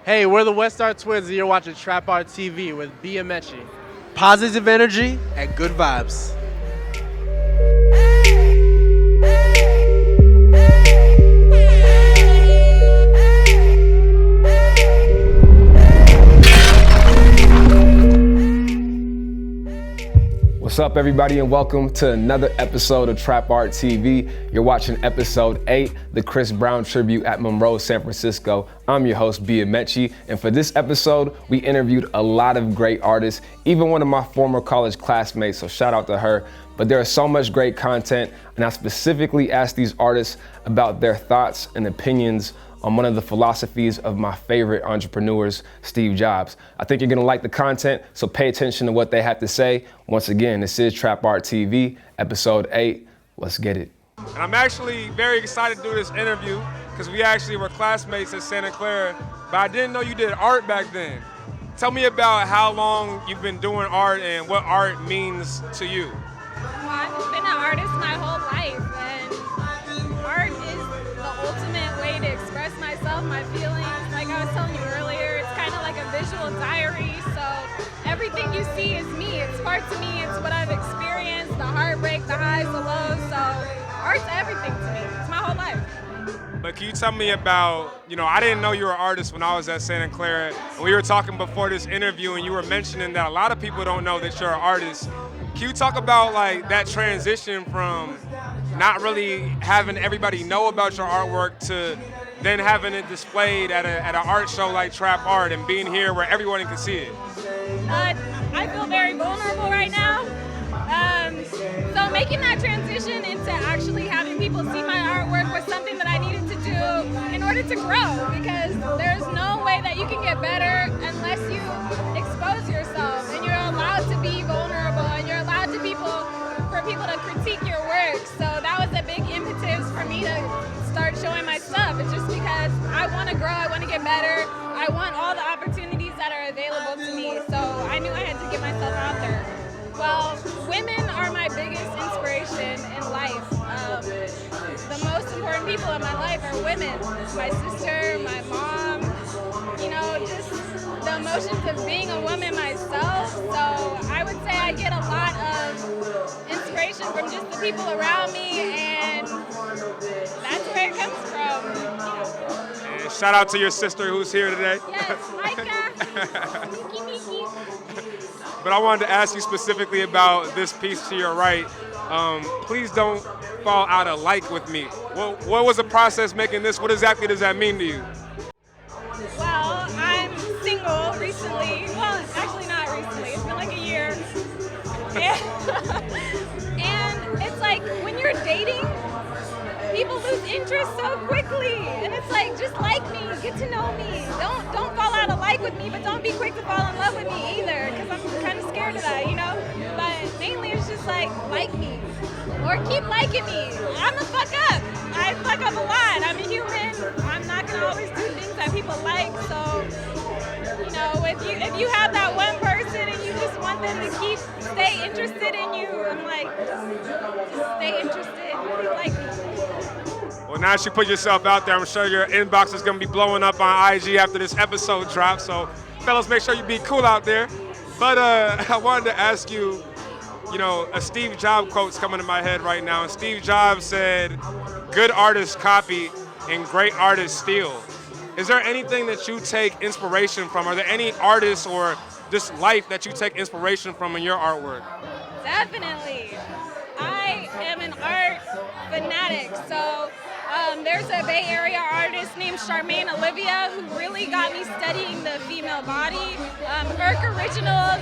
Hey, we're the Westar Twins and you're watching TrapXart TV with Biamechi. Positive energy and good vibes. What's up, everybody, and welcome to another episode of TrapXart TV. You're watching episode 8, the Chris Brown tribute at Monroe, San Francisco. I'm your host, Biamechi, and for this episode, we interviewed a lot of great artists, even one of my former college classmates, so shout out to her. But there is so much great content, and I specifically asked these artists about their thoughts and opinions on one of the philosophies of my favorite entrepreneurs, Steve Jobs. I think you're gonna like the content, so pay attention to what they have to say. Once again, this is TrapXart TV, episode 8. Let's get it. And I'm actually very excited to do this interview because we actually were classmates at Santa Clara, but I didn't know you did art back then. Tell me about how long you've been doing art and what art means to you. Well, I've been an artist my whole life, and art is the ultimate way to express myself, my feelings. Like I was telling you earlier, it's kind of like a visual diary, so everything you see is me. It's parts of me, it's what I've experienced, the heartbreak, the highs, the lows, so art's everything to me. It's my whole life. But can you tell me about, I didn't know you were an artist when I was at Santa Clara, and we were talking before this interview, and you were mentioning that a lot of people don't know that you're an artist. Can you talk about like that transition from not really having everybody know about your artwork to then having it displayed at an art show like TrapXart and being here where everyone can see it? I feel very vulnerable right now. So making that transition into actually having people see my artwork was something that I needed to do in order to grow, because there's no way that you can get better unless you expose yourself and you're allowed to be vulnerable and you're allowed for people to critique your work. So that was a big impetus for me to start showing my stuff. It's just because I want to grow, I want to get better, I want all the opportunities that are available to me. So I knew I had to get myself out there. Well, women are my biggest inspiration in life. The most important people in my life are women. My sister, my mom, just the emotions of being a woman myself. So I would say I get a lot of inspiration from just the people around me, and that's where it comes from. And shout out to your sister who's here today. Yes, Micah. Miki. But I wanted to ask you specifically about this piece to your right. Please don't fall out of like with me. What was the process making this? What exactly does that mean to you? Well, I'm single recently. Well, actually not recently. It's been like a year. And it's like when you're dating, people lose interest so quickly. And it's like, just like me, get to know me. Don't fall out of like with me, but don't be quick to fall in love with me either, because I'm kind of scared of that, But mainly it's just like me. Or keep liking me. I'm a fuck up. I fuck up a lot. I'm a human. I'm not going to always do things that people like. So, if you have that one person and you just want them to stay interested in you, I'm like, just stay interested. Keep liking me. Well, now that you put yourself out there, I'm sure your inbox is going to be blowing up on IG after this episode drops. So, fellas, make sure you be cool out there. But I wanted to ask you, a Steve Jobs quote's coming to my head right now. And Steve Jobs said, "Good artists copy and great artists steal." Is there anything that you take inspiration from? Are there any artists or just life that you take inspiration from in your artwork? Definitely. I am an art fanatic. So there's a Bay Area artist named Charmaine Olivia who really got me studying the female body. Herc Originals,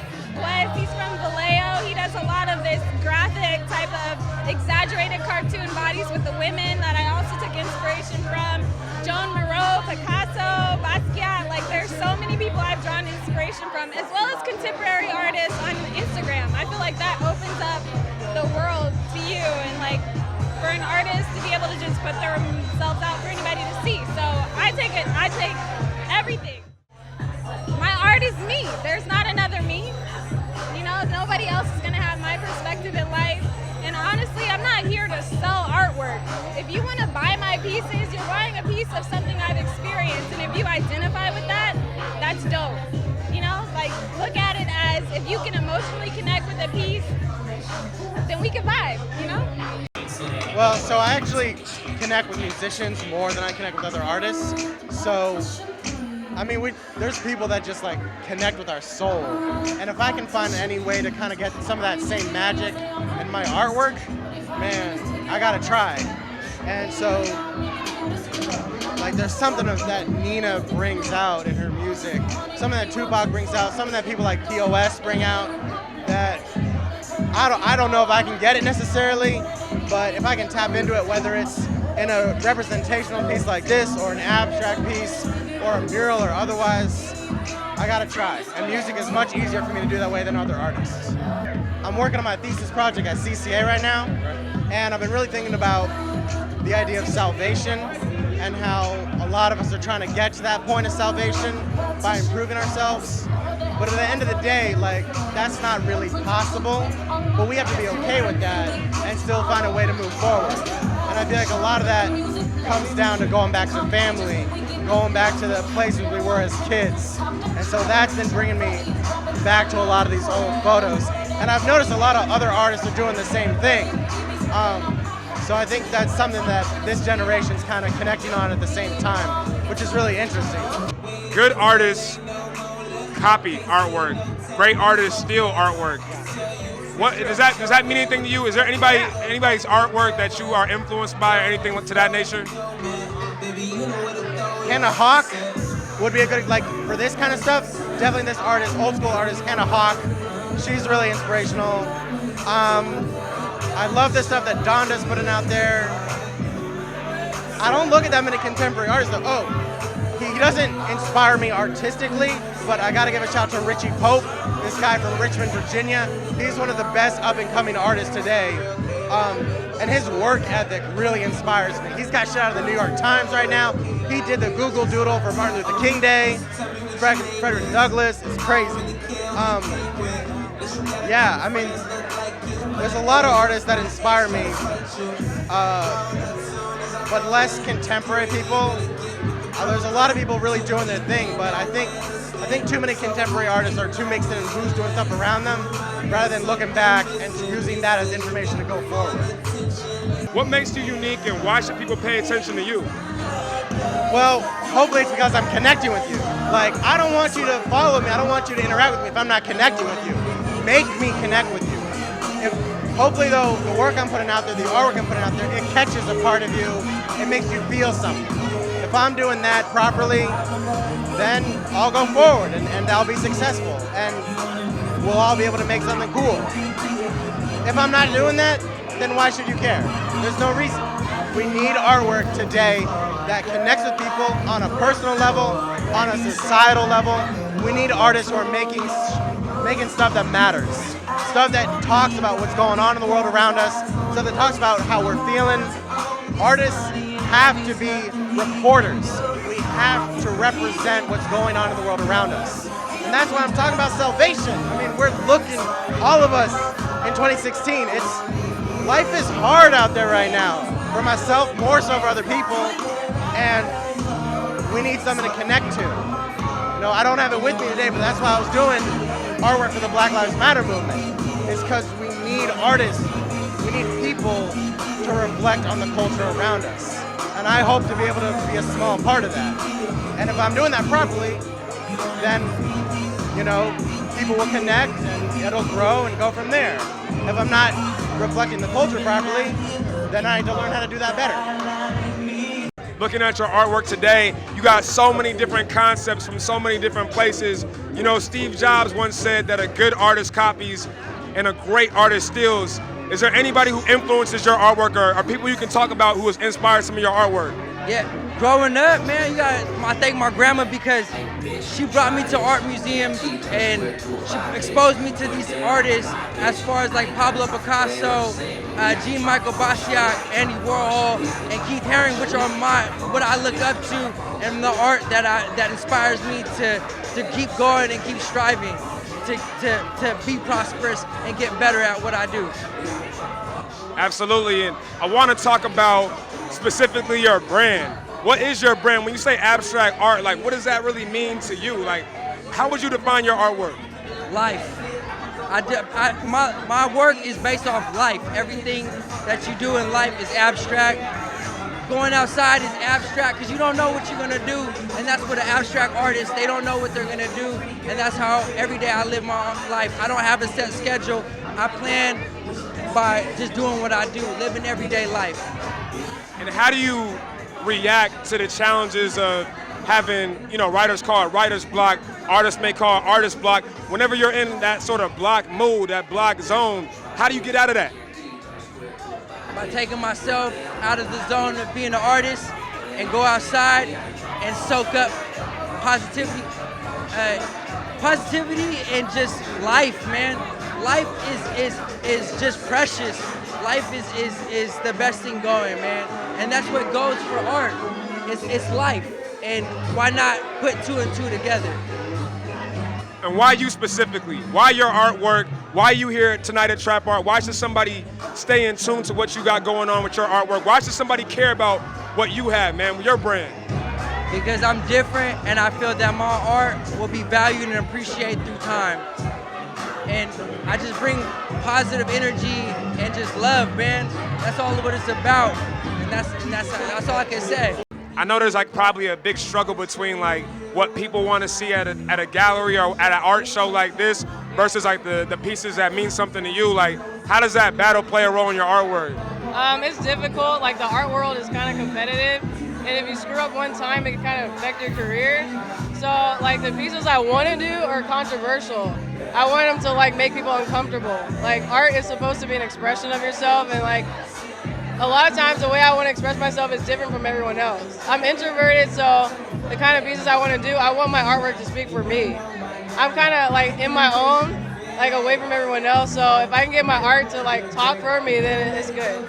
he's from Vallejo. He does a lot of this graphic type of exaggerated cartoon bodies with the women that I also took inspiration from. Joan Moreau, Picasso, Basquiat, there's so many people I've drawn inspiration from, as well as contemporary artists on Instagram. I feel like that opens up the world to you, and for an artist to be able to just put themselves out for anybody to see. So I take everything. My art is me. There's not another me. Nobody else is gonna have my perspective in life. And honestly, I'm not here to sell artwork. If you want to buy my pieces, you're buying a piece of something I've experienced. And if you identify with that, then we can vibe, you know? Well, so I actually connect with musicians more than I connect with other artists. So, I mean, there's people that just like connect with our soul. And if I can find any way to kind of get some of that same magic in my artwork, man, I gotta try. And so, like, there's something that Nina brings out in her music, something that Tupac brings out, something that people like POS bring out, that I don't know if I can get it necessarily, but if I can tap into it, whether it's in a representational piece like this or an abstract piece or a mural or otherwise, I gotta try. And music is much easier for me to do that way than other artists. I'm working on my thesis project at CCA right now, and I've been really thinking about the idea of salvation and how a lot of us are trying to get to that point of salvation by improving ourselves. But at the end of the day, like, that's not really possible, but we have to be okay with that and still find a way to move forward. And I feel like a lot of that comes down to going back to family, going back to the places we were as kids. And so that's been bringing me back to a lot of these old photos. And I've noticed a lot of other artists are doing the same thing. So I think that's something that this generation's kind of connecting on at the same time, which is really interesting. Good artists copy artwork. Great artists steal artwork. What does that mean anything to you? Is there anybody's artwork that you are influenced by or anything to that nature? Hannah Hawk would be a good, like, for this kind of stuff, definitely this artist, old school artist, Hannah Hawk. She's really inspirational. I love the stuff that Donda's putting out there. I don't look at that many contemporary artists though. Oh, he doesn't inspire me artistically, but I gotta give a shout to Richie Pope, this guy from Richmond, Virginia. He's one of the best up and coming artists today. And his work ethic really inspires me. He's got shit out of the New York Times right now. He did the Google Doodle for Martin Luther King Day, Frederick Douglass. It's crazy. Yeah, I mean, there's a lot of artists that inspire me, but less contemporary people. There's a lot of people really doing their thing, but I think too many contemporary artists are too mixed in who's doing stuff around them, rather than looking back and using that as information to go forward. What makes you unique, and why should people pay attention to you? Well, hopefully it's because I'm connecting with you. Like, I don't want you to follow me, I don't want you to interact with me if I'm not connecting with you. Make me connect with you. Hopefully though, the work I'm putting out there, the artwork I'm putting out there, it catches a part of you, it makes you feel something. If I'm doing that properly, then I'll go forward and I'll be successful and we'll all be able to make something cool. If I'm not doing that, then why should you care? There's no reason. We need artwork today that connects with people on a personal level, on a societal level. We need artists who are making stuff that matters. Stuff that talks about what's going on in the world around us, stuff that talks about how we're feeling. Artists have to be reporters. We have to represent what's going on in the world around us. And that's why I'm talking about salvation. I mean, we're looking, all of us in 2016, life is hard out there right now. For myself, more so for other people, and we need something to connect to. You know, I don't have it with me today, but that's why I was doing artwork for the Black Lives Matter movement. It's because we need artists, we need people to reflect on the culture around us. And I hope to be able to be a small part of that. And if I'm doing that properly, then, you know, people will connect and it'll grow and go from there. If I'm not reflecting the culture properly, then I need to learn how to do that better. Looking at your artwork today, you got so many different concepts from so many different places. You know, Steve Jobs once said that a good artist copies and a great artist steals. Is there anybody who influences your artwork or people you can talk about who has inspired some of your artwork? Yeah, growing up, man, I thank my grandma because she brought me to art museums and she exposed me to these artists as far as like Pablo Picasso, Jean-Michel Basquiat, Andy Warhol, and Keith Haring, which are what I look up to and the art that inspires me to keep going and keep striving, to be prosperous and get better at what I do. Absolutely, and I want to talk about specifically your brand. What is your brand? When you say abstract art, like what does that really mean to you? Like, how would you define your artwork? Life. My work is based off life. Everything that you do in life is abstract. Going outside is abstract because you don't know what you're gonna do, and that's what an abstract artist, they don't know what they're gonna do, and that's how every day I live my life. I don't have a set schedule. I plan by just doing what I do, living everyday life. And how do you react to the challenges of having, writers call it writer's block, artists may call it artist block. Whenever you're in that sort of block mood, that block zone, how do you get out of that? By taking myself out of the zone of being an artist and go outside and soak up positivity, and just life, man. Life is just precious. Life is the best thing going, man. And that's what goes for art. It's life. And why not put two and two together? And why you specifically? Why your artwork? Why you here tonight at Trap Art? Why should somebody stay in tune to what you got going on with your artwork? Why should somebody care about what you have, man, your brand? Because I'm different, and I feel that my art will be valued and appreciated through time. And I just bring positive energy and just love, man. That's all what it's about, and that's all I can say. I know there's probably a big struggle between what people want to see at a gallery or at an art show like this versus the pieces that mean something to you. How does that battle play a role in your artwork? It's difficult. The art world is kind of competitive, and if you screw up one time, it can kind of affect your career. So the pieces I want to do are controversial. I want them to make people uncomfortable. Art is supposed to be an expression of yourself, and a lot of times the way I want to express myself is different from everyone else. I'm introverted, so the kind of pieces I want to do, I want my artwork to speak for me. I'm kind of in my own, away from everyone else, so if I can get my art to talk for me, then it's good.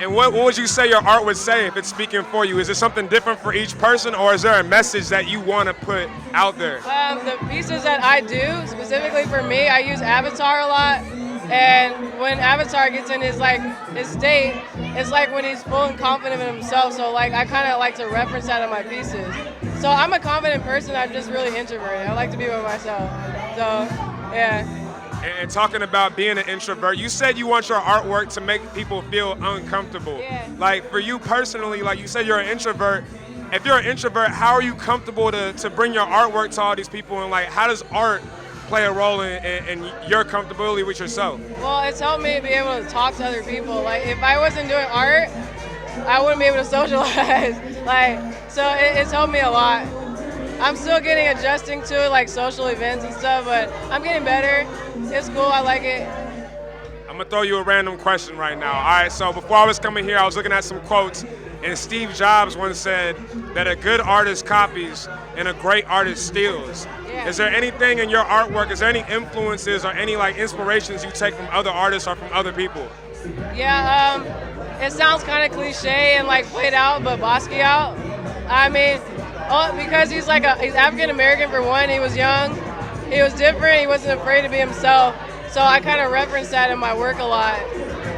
And what would you say your art would say if it's speaking for you? Is it something different for each person, or is there a message that you want to put out there? The pieces that I do, specifically for me, I use Avatar a lot. And when Avatar gets in his state, it's when he's full and confident in himself. So I kind of like to reference that in my pieces. So I'm a confident person. I'm just really introverted. I like to be with myself. So yeah. And talking about being an introvert, you said you want your artwork to make people feel uncomfortable. Yeah. For you personally, you said you're an introvert. If you're an introvert, how are you comfortable to bring your artwork to all these people? And how does art play a role in your comfortability with yourself? Well, it's helped me be able to talk to other people. If I wasn't doing art, I wouldn't be able to socialize. So it's helped me a lot. I'm still adjusting to it, social events and stuff, but I'm getting better. It's cool, I like it. I'm gonna throw you a random question right now. All right, so before I was coming here, I was looking at some quotes, and Steve Jobs once said that a good artist copies and a great artist steals. Yeah. Is there anything in your artwork, is there any influences or any inspirations you take from other artists or from other people? Yeah, it sounds kind of cliche and played out, but Basquiat, I mean, because he's he's African American for one, he was young, he was different, he wasn't afraid to be himself, so I kind of reference that in my work a lot.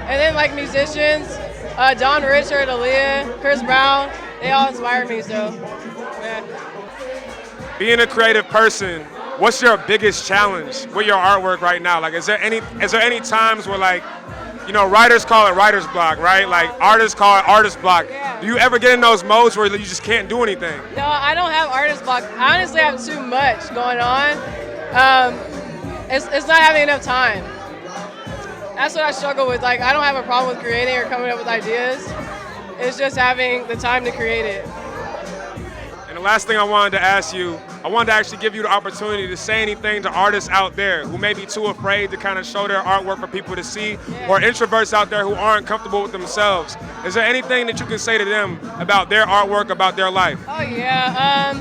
And then musicians, Don Richard, Aaliyah, Chris Brown, they all inspire me, so yeah. Being a creative person, what's your biggest challenge with your artwork right now? Is there any times where writers call it writer's block, right? Artists call it artist block. Yeah. Do you ever get in those modes where you just can't do anything? No, I don't have artist block. I honestly have too much going on. It's not having enough time. That's what I struggle with. I don't have a problem with creating or coming up with ideas. It's just having the time to create it. And the last thing I wanted to ask you, I wanted to actually give you the opportunity to say anything to artists out there who may be too afraid to kind of show their artwork for people to see, or introverts out there who aren't comfortable with themselves. Is there anything that you can say to them about their artwork, about their life? Oh yeah,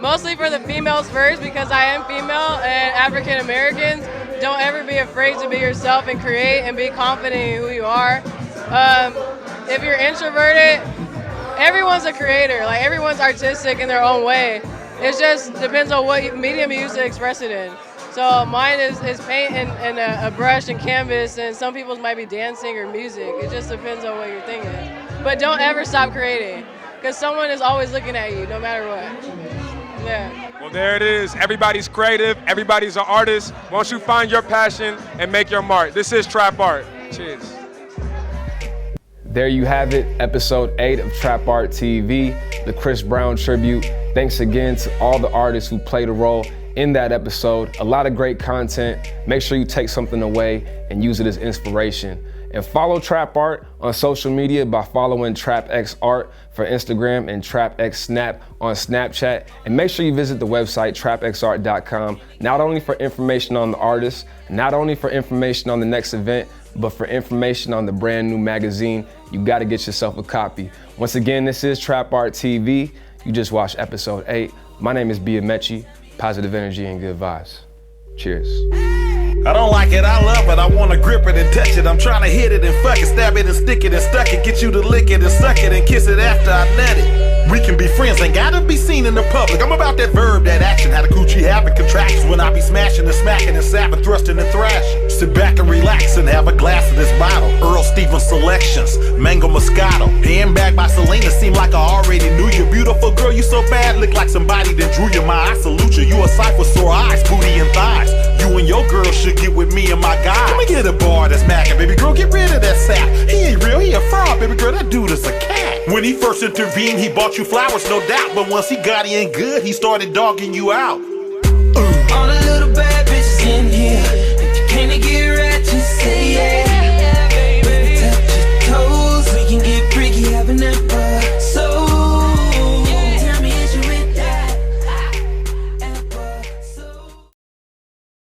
mostly for the females first, because I am female, and African Americans, don't ever be afraid to be yourself and create and be confident in who you are. If you're introverted, everyone's a creator. Everyone's artistic in their own way. It just depends on what medium you use to express it in. So mine is paint and a brush and canvas, and some people's might be dancing or music. It just depends on what your thing is. But don't ever stop creating, because someone is always looking at you, no matter what. Yeah. Well, there it is. Everybody's creative. Everybody's an artist. Once you find your passion and make your mark. This is Trap Art. Cheers. There you have it, episode 8 of Trap Art TV, the Chris Brown tribute. Thanks again to all the artists who played a role in that episode. A lot of great content. Make sure you take something away and use it as inspiration. And follow Trap Art on social media by following TrapXart for Instagram and TrapXSnap on Snapchat. And make sure you visit the website TrapXart.com, not only for information on the artists, not only for information on the next event, but for information on the brand new magazine. You gotta get yourself a copy. Once again, this is Trap Art TV. You just watched episode 8. My name is Bia Mechi. Positive energy and good vibes. Cheers. I don't like it, I love it, I wanna grip it and touch it. I'm trying to hit it and fuck it, stab it and stick it and stuck it. Get you to lick it and suck it and kiss it after I nut it. We can be friends, ain't gotta be seen in the public. I'm about that verb, that action, how the coochie having contractions. When I be smashing and smacking and sapping, thrusting and thrashing. Sit back and relax and have a glass of this bottle. Earl Stevens Selections, Mango Moscato. Handbag by Selena, seem like I already knew you. Beautiful girl, you so bad, look like somebody that drew you. My I salute you, you a sight with sore eyes, booty and thighs. You and your girl should get with me and my guy. Let me get a bar that's macking, baby girl, get rid of that sap. He ain't real, he a fraud, baby girl, that dude is a cat. When he first intervened, he bought you flowers, no doubt. But once he got in good, he started dogging you out.